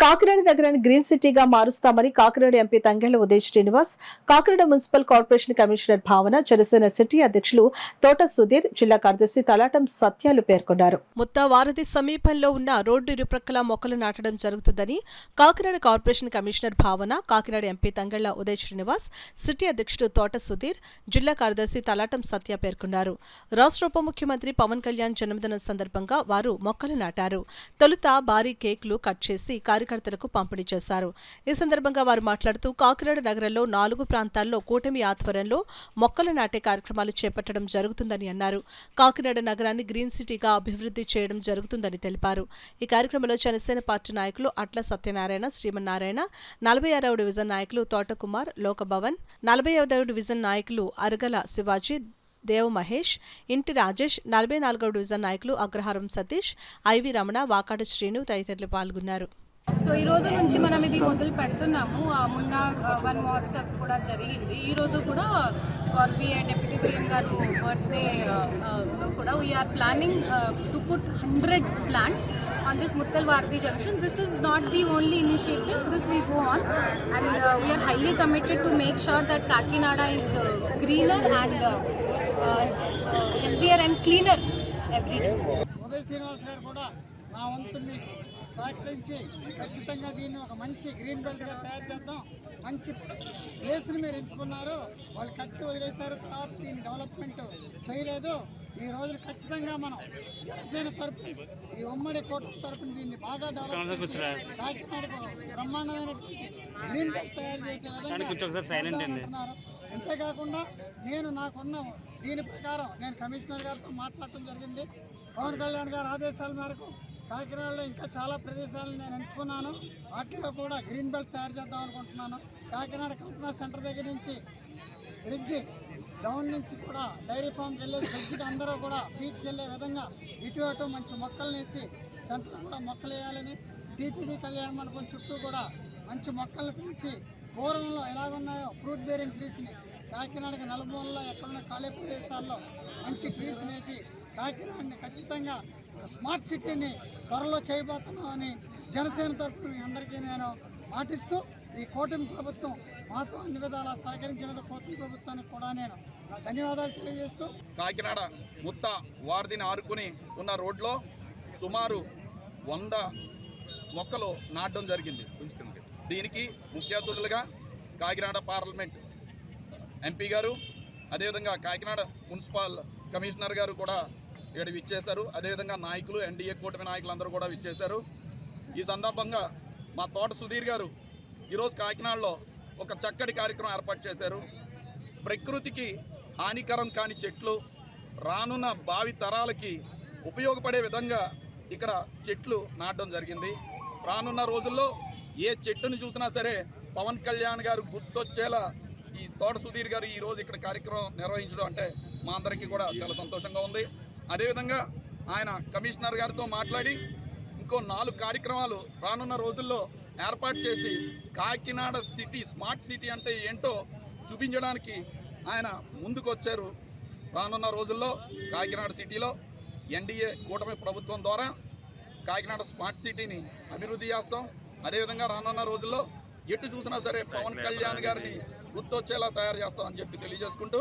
కాకినాడ నగరాన్ని గ్రీన్ సిటీగా మారుస్తామని Kakinada MP Tangella Uday Srinivas, Kakinada municipal corporation commissioner Bhavana, Janasena city అధ్యక్షులు తోట సుధీర్, జిల్లా కార్యదర్శి తలాటం సత్యాలు పేర్కొన్నారు. ముత్తావారధి సమీపంలో ఉన్న రోడ్డు ఇరుప్రక్కల మొక్కలు నాటడం జరుగుతుందని కాకినాడ కార్పొరేషన్ కమిషనర్ భావన, కాకినాడ ఎంపీ తంగెళ్ల ఉదయ్ శ్రీనివాస్, సిటీ అధ్యక్షుడు తోట సుధీర్, జిల్లా కార్యదర్శి తలాటం సత్య పేర్కొన్నారు. రాష్ట్ర ఉప ముఖ్యమంత్రి పవన్ కళ్యాణ్ జన్మదినం సందర్భంగా వారు మొక్కలు నాటారు. తొలుత భారీ కేకులు కట్ చేసి కార్యకర్తలకు పంపిణీ చేశారు. ఈ సందర్భంగా వారు మాట్లాడుతూ కాకినాడ నగరంలో 4 ప్రాంతాల్లో కూటమి ఆధ్వర్యంలో మొక్కలు నాటే కార్యక్రమాలు చేపట్టడం జరుగుతుందని అన్నారు. కాకినాడ నగరాన్ని గ్రీన్ సిటీగా అభివృద్ధి చేయడం జరుగుతుందని తెలిపారు. ఈ కార్యక్రమంలో జనసేన పార్టీ నాయకులు అట్ల సత్యనారాయణ, శ్రీమన్నారాయణ, 46వ డివిజన్ నాయకులు తోటకుమార్, లోకభవన్, 45వ డివిజన్ నాయకులు అరగల శివాజీ, దేవ్ మహేష్, ఇంటి రాజేష్, 44వ డివిజన్ నాయకులు అగ్రహారం సతీష్, ఐవి రమణ, వాకాటి శ్రీను తదితరులు పాల్గొన్నారు. సో ఈ రోజు నుంచి మనం ఇది మొదలు పెడుతున్నాము. మొన్న 1 వాట్సాప్ కూడా జరిగింది. ఈ రోజు కూడా కార్పీ అండ్ డిప్యూటీ సీఎం గారు బర్త్డే కూడా we are planning to put 100 plants on this Muttalvarthi junction. This is not the only initiative. This will go on, and we are highly committed to make sure that Kakinada is greener and healthier and cleaner every day. Uday Srinivas గారు కూడా నా వంతుని సహకరించి ఖచ్చితంగా దీన్ని ఒక మంచి green బెల్ట్గా తయారు చేద్దాం. మంచి ప్లేస్ని మీరు ఎంచుకున్నారు, వాళ్ళు కట్టి వదిలేశారు, తర్వాత దీన్ని డెవలప్మెంట్ చేయలేదు. ఈ రోజున ఖచ్చితంగా మనం జనసేన తరఫున ఈ ఉమ్మడి కూటమి తరఫున దీన్ని బాగా డెవలప్ చేసి కాకినాడకు బ్రహ్మాండమైనటువంటి గ్రీన్ బెల్ట్ తయారు చేసే విధంగా అంటున్నారు. అంతేకాకుండా నాకున్న దీని ప్రకారం నేను కమిషనర్ గారితో మాట్లాడటం జరిగింది. పవన్ కళ్యాణ్ గారి ఆదేశాల మేరకు కాకినాడలో ఇంకా చాలా ప్రదేశాలను నేను ఎంచుకున్నాను. వాటిలో కూడా గ్రీన్ బెల్ట్ తయారు చేద్దాం అనుకుంటున్నాను. కాకినాడ కల్పనా సెంటర్ దగ్గర నుంచి బ్రిడ్జి డౌన్ నుంచి కూడా డైరీ ఫామ్కి వెళ్ళే బ్రిడ్జికి అందరూ కూడా బీచ్కి వెళ్ళే విధంగా ఇటు అటు మంచి మొక్కలు వేసి సెంటర్ కూడా మొక్కలు వేయాలని, టీటీడీ కళ్యాణ మండపం చుట్టూ కూడా మంచి మొక్కలను పెంచి పూర్వంలో ఎలాగున్నాయో ఫ్రూట్ బేరింగ్ ట్రీస్ని కాకినాడకి నలుమూలలో ఎక్కడున్న ఖాళీ ప్రదేశాల్లో మంచి ట్రీస్ని వేసి కాకినాడని ఖచ్చితంగా స్మార్ట్ సిటీని త్వరలో చేయబోతున్నామని జనసేన తరఫున మీ అందరికీ నేను మాటిస్తూ ఈ కూటమి ప్రభుత్వం మాతో అన్ని విధాలా సహకరించిన కూటమి ప్రభుత్వానికి కూడా నేను ధన్యవాదాలు తెలియజేస్తూ కాకినాడ ముత్త వారధిని ఆరుకుని ఉన్న రోడ్లో సుమారు 100 మొక్కలు నాటడం జరిగింది. దీనికి ముఖ్య అతిథులుగా కాకినాడ పార్లమెంట్ ఎంపీ గారు, అదేవిధంగా కాకినాడ మున్సిపల్ కమిషనర్ గారు కూడా ఇక్కడ విచ్చేశారు. అదేవిధంగా నాయకులు, ఎన్డీఏ కూటమి నాయకులందరూ కూడా విచ్చేశారు. ఈ సందర్భంగా మా తోట సుధీర్ గారు ఈరోజు కాకినాడలో ఒక చక్కటి కార్యక్రమం ఏర్పాటు చేశారు. ప్రకృతికి హానికరం కాని చెట్లు రానున్న భావి తరాలకి ఉపయోగపడే విధంగా ఇక్కడ చెట్లు నాటడం జరిగింది. రానున్న రోజుల్లో ఏ చెట్టును చూసినా సరే పవన్ కళ్యాణ్ గారు గుర్తొచ్చేలా ఈ తోట సుధీర్ గారు ఈరోజు ఇక్కడ కార్యక్రమం నిర్వహించడం అంటే మా అందరికీ కూడా చాలా సంతోషంగా ఉంది. అదేవిధంగా ఆయన కమిషనర్ గారితో మాట్లాడి ఇంకో 4 కార్యక్రమాలు రానున్న రోజుల్లో ఏర్పాటు చేసి కాకినాడ సిటీ స్మార్ట్ సిటీ అంటే ఏంటో చూపించడానికి ఆయన ముందుకు వచ్చారు. రానున్న రోజుల్లో కాకినాడ సిటీలో ఎన్డీఏ కూటమి ప్రభుత్వం ద్వారా కాకినాడ స్మార్ట్ సిటీని అభివృద్ధి చేస్తాం. అదేవిధంగా రానున్న రోజుల్లో ఎటు చూసినా సరే పవన్ కళ్యాణ్ గారిని గుర్తొచ్చేలా తయారు చేస్తామని చెప్పి తెలియజేసుకుంటూ